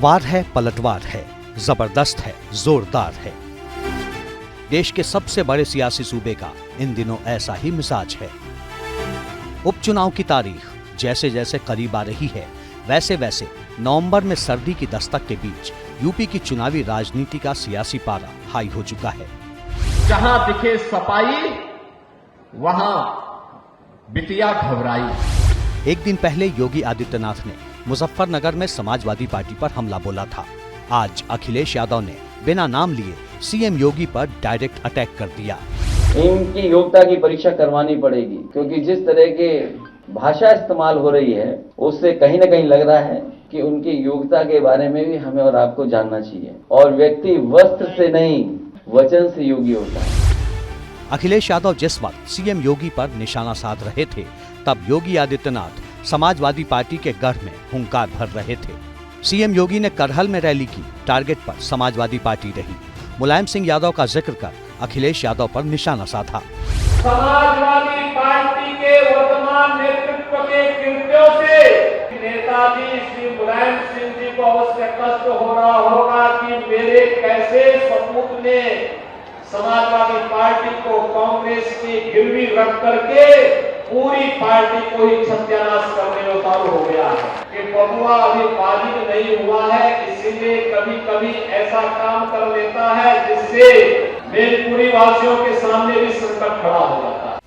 वार है, पलटवार है, जबरदस्त है, जोरदार है। देश के सबसे बड़े सियासी सूबे का इन दिनों ऐसा ही मिजाज है। उपचुनाव की तारीख जैसे जैसे करीब आ रही है, वैसे वैसे नवंबर में सर्दी की दस्तक के बीच यूपी की चुनावी राजनीति का सियासी पारा हाई हो चुका है। जहां दिखे सफाई वहां बिटिया घबराई। एक दिन पहले योगी आदित्यनाथ ने मुजफ्फरनगर में समाजवादी पार्टी पर हमला बोला था। आज अखिलेश यादव ने बिना नाम लिए सीएम योगी पर डायरेक्ट अटैक कर दिया। इनकी योग्यता की परीक्षा करवानी पड़ेगी, क्योंकि जिस तरह के भाषा इस्तेमाल हो रही है उससे कहीं न कहीं लग रहा है कि उनकी योग्यता के बारे में भी हमें और आपको जानना चाहिए। और व्यक्ति वस्त्र से नहीं वचन से योगी होता है। अखिलेश यादव जिस वक्त सीएम योगी पर निशाना साध रहे थे, तब योगी आदित्यनाथ समाजवादी पार्टी के गढ़ में हुंकार भर रहे थे। सीएम योगी ने करहल में रैली की, टारगेट पर समाजवादी पार्टी रही। मुलायम सिंह यादव का जिक्र कर अखिलेश यादव पर निशाना साधा। समाजवादी पार्टी के वर्तमान नेतृत्व के कृत्यों से नेताजी श्री मुलायम सिंह जी को अवश्य कष्ट हो रहा होगा कि मेरे कैसे सपूत ने समाजवादी पार्टी को कांग्रेस की गिरवी रख करके पूरी पार्टी को ही सत्यानाश करने में उतारू हो गया है कि बबुआ अभी बाजिब नहीं हुआ है, इसीलिए कभी कभी ऐसा काम कर लेता है जिससे मेलपुरी वासियों के सामने भी संकट खड़ा हो जाता है।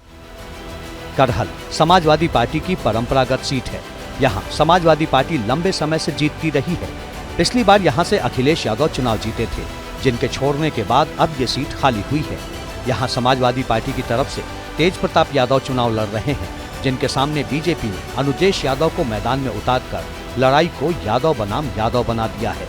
करहल समाजवादी पार्टी की परंपरागत सीट है। यहाँ समाजवादी पार्टी लंबे समय से जीतती रही है। पिछली बार यहाँ से अखिलेश यादव चुनाव जीते थे, जिनके छोड़ने के बाद अब ये सीट खाली हुई है। यहाँ समाजवादी पार्टी की तरफ से तेज प्रताप यादव चुनाव लड़ रहे हैं, जिनके सामने बीजेपी ने अनुजेश यादव को मैदान में उतारकर लड़ाई को यादव बनाम यादव बना दिया है।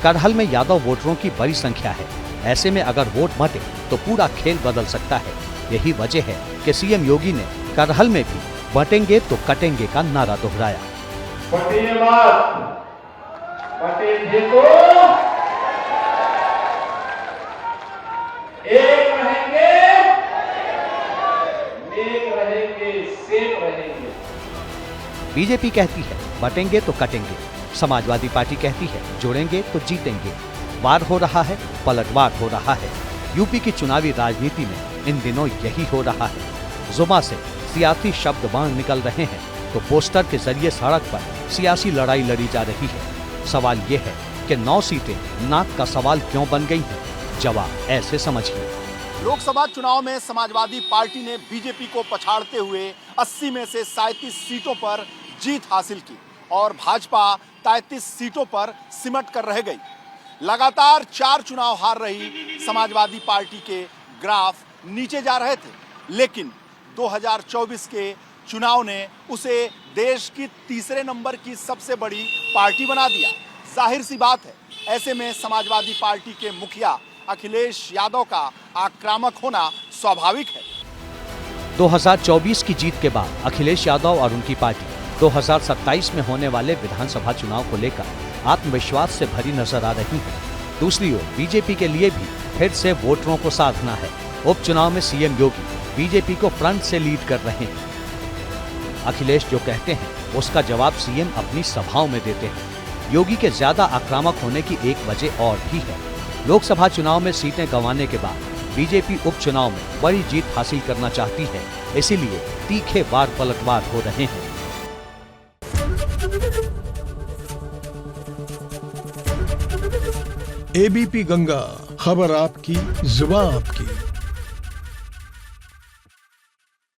करहल में यादव वोटरों की बड़ी संख्या है। ऐसे में अगर वोट बंटे तो पूरा खेल बदल सकता है। यही वजह है कि सीएम योगी ने करहल में भी बटेंगे तो कटेंगे का नारा दोहराया। एक रहेंगे, नेक रहेंगे, सेफ रहेंगे। बीजेपी कहती है बटेंगे तो कटेंगे, समाजवादी पार्टी कहती है जोड़ेंगे तो जीतेंगे। वार हो रहा है, पलटवार हो रहा है। यूपी की चुनावी राजनीति में इन दिनों यही हो रहा है। जुबां से सियासी शब्द बाण निकल रहे हैं तो पोस्टर के जरिए सड़क पर सियासी लड़ाई लड़ी जा रही है। सवाल ये है कि 9 सीटें नाक का सवाल क्यों बन गई हैं? जवाब ऐसे समझिए। लोकसभा चुनाव में समाजवादी पार्टी ने बीजेपी को पछाड़ते हुए 80 में से 37 सीटों पर जीत हासिल की और भाजपा 33 सीटों पर सिमट कर रह गई। लगातार 4 चुनाव हार रही समाजवादी पार्टी के ग्राफ नीचे जा रहे थे, लेकिन 2024 के चुनाव ने उसे देश की तीसरे नंबर की सबसे बड़ी पार्टी बना दिया। जाहिर सी बात है, ऐसे में समाजवादी पार्टी के मुखिया अखिलेश यादव का आक्रामक होना स्वाभाविक है। 2024 की जीत के बाद अखिलेश यादव और उनकी पार्टी 2027 में होने वाले विधानसभा चुनाव को लेकर आत्मविश्वास से भरी नजर आ रही है। दूसरी ओर बीजेपी के लिए भी फिर से वोटरों को साधना है। उपचुनाव में सीएम योगी बीजेपी को फ्रंट से लीड कर रहे हैं। अखिलेश जो कहते हैं उसका जवाब सीएम अपनी सभाओं में देते हैं। योगी के ज्यादा आक्रामक होने की एक वजह और भी है। लोकसभा चुनाव में सीटें गंवाने के बाद बीजेपी उपचुनाव में बड़ी जीत हासिल करना चाहती है, इसीलिए तीखे वार पलटवार हो रहे हैं। एबीपी गंगा, खबर आपकी, जुबान आपकी।